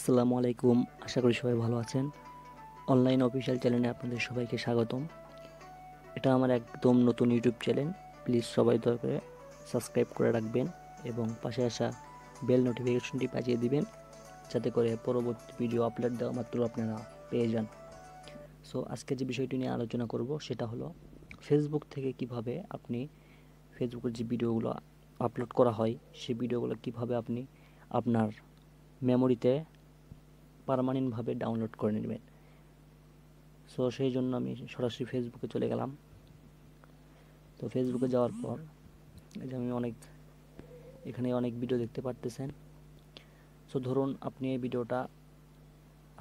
আসসালামু আলাইকুম। আশা করি সবাই ভালো আছেন। অনলাইন অফিসিয়াল চ্যানেলে আপনাদের সবাইকে স্বাগতম। এটা আমার একদম নতুন ইউটিউব চ্যানেল। প্লিজ সবাই দয়া করে সাবস্ক্রাইব করে রাখবেন এবং পাশে আসা বেল নোটিফিকেশনটি বাজিয়ে দিবেন, যাতে করে পরবর্তী ভিডিও আপলোড দেওয়া মাত্র আপনারা পেয়ে যান। সো আজকে যে বিষয়টি নিয়ে আলোচনা করব সেটা হলো ফেসবুক থেকে কিভাবে আপনি ফেসবুকের যে ভিডিওগুলো আপলোড করা হয় সেই ভিডিওগুলো কিভাবে আপনি আপনার মেমোরিতে পার্মানেন্টভাবে ডাউনলোড করে নেবেন। সো সেই জন্য আমি সরাসরি ফেসবুকে চলে গেলাম। তো ফেসবুকে যাওয়ার পর এই যে আমি এখানে অনেক ভিডিও দেখতে পারতেছেন। সো ধরুন আপনি এই ভিডিওটা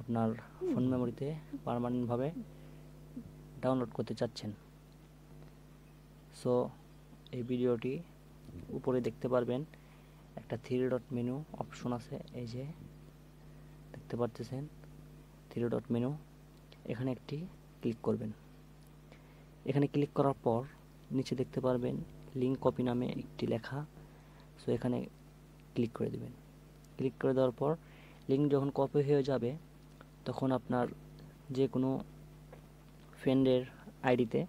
আপনার ফোন মেমোরিতে পার্মানেন্টভাবে ডাউনলোড করতে চাচ্ছেন। সো এই ভিডিওটি উপরে দেখতে পারবেন একটা 3 ডট মেনু অপশন আছে, এই যে দেখতে পাচ্ছেন 3 ডট মেনু। এখানে একটি ক্লিক করবেন। এখানে ক্লিক করার পর নিচে দেখতে পারবেন লিঙ্ক কপি নামে একটি লেখা। সো এখানে ক্লিক করে দিবেন। ক্লিক করে দেওয়ার পর লিঙ্ক যখন কপি হয়ে যাবে তখন আপনার যে কোনো ফ্রেন্ডের আইডিতে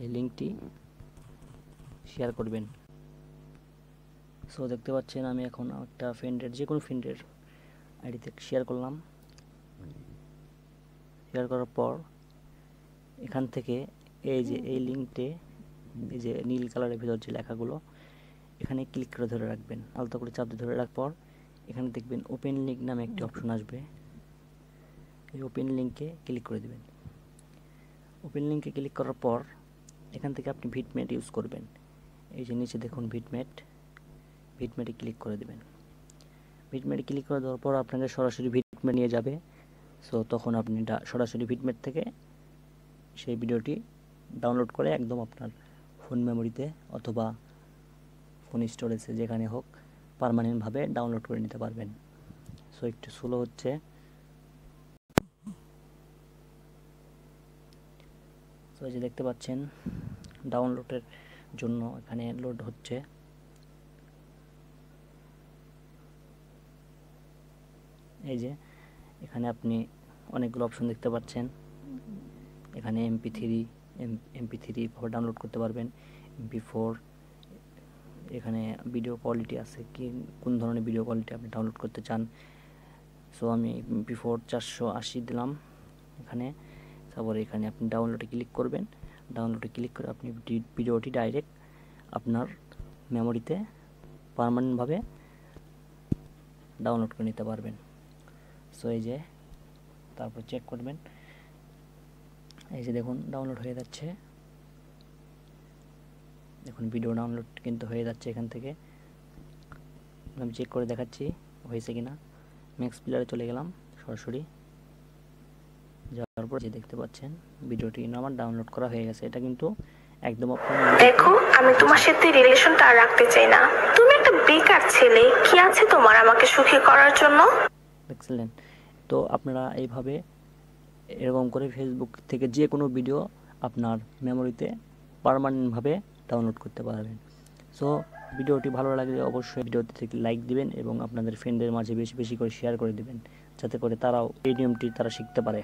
এই লিঙ্কটি শেয়ার করবেন। সো দেখতে পাচ্ছেন আমি এখন একটা যে কোনো ফ্রেন্ডের আইডিতে শেয়ার করলাম। শেয়ার করার পর এখান থেকে এই যে এই লিঙ্কটে এই যে নীল কালারের ভিতর যে লেখাগুলো এখানে ক্লিক করে ধরে রাখবেন। আলতো করে চাপ দিয়ে ধরে রাখার পর এখানে দেখবেন ওপেন লিঙ্ক নামে একটি অপশন আসবে। এই ওপেন লিঙ্কে ক্লিক করে দিবেন। ওপেন লিঙ্কে ক্লিক করার পর এখান থেকে আপনি ভিটমেট ইউজ করবেন। এই যে নিচে দেখুন ভিটমেটে ক্লিক করে দেবেন। ভিটমেটে ক্লিক করে দেওয়ার পর আপনাকে সরাসরি ভিটমেট নিয়ে যাবে। সো তখন আপনি সরাসরি ভিটমেট থেকে সেই ভিডিওটি ডাউনলোড করে একদম আপনার ফোন মেমোরিতে অথবা ফোন স্টোরেজে যেখানে হোক পার্মানেন্টভাবে ডাউনলোড করে নিতে পারবেন। সো একটু স্লো হচ্ছে। সো এই যে দেখতে পাচ্ছেন ডাউনলোডের জন্য এখানে লোড হচ্ছে। এই যে এখানে আপনি অনেকগুলো অপশন দেখতে পাচ্ছেন। এখানে MP3 ভাবে ডাউনলোড করতে পারবেন, MP4। এখানে ভিডিও কোয়ালিটি আছে, কোন ধরনের ভিডিও কোয়ালিটি আপনি ডাউনলোড করতে চান। সো আমি MP4 480 দিলাম এখানে। তারপরে এখানে আপনি ডাউনলোডে ক্লিক করবেন। ডাউনলোডে ক্লিক করে আপনি ভিডিওটি ডাইরেক্ট আপনার মেমোরিতে পার্মানেন্টভাবে ডাউনলোড করে নিতে পারবেন। সো এই যে তারপর চেক করবেন, এই যে দেখুন ডাউনলোড হয়ে যাচ্ছে। দেখুন ভিডিও ডাউনলোড কিন্তু হয়ে যাচ্ছে। এখান থেকে আমি চেক করে দেখাচ্ছি হয়েছে কিনা। ম্যাক্স প্লেয়ারে চলে গেলাম সরাসরি। যাওয়ার পর যে দেখতে পাচ্ছেন ভিডিওটি আমার ডাউনলোড করা হয়ে গেছে। এটা কিন্তু একদম দেখো, আমি তোমার সাথে রিলেশনটা আর রাখতে চাই না। তুমি একটা বেকার ছেলে, কি আছে তোমার আমাকে সুখী করার জন্য? দেখছিলেন তো আপনারা এইভাবে এরকম করে ফেসবুক থেকে যে কোনো ভিডিও আপনার মেমোরিতে পার্মানেন্টভাবে ডাউনলোড করতে পারবেন। সো ভিডিওটি ভালো লাগলে অবশ্যই ভিডিওতে থেকে লাইক দিবেন এবং আপনাদের ফ্রেন্ডদের মাঝে বেশি বেশি করে শেয়ার করে দিবেন, যাতে করে তারাও এই নিয়মটি তারা শিখতে পারে।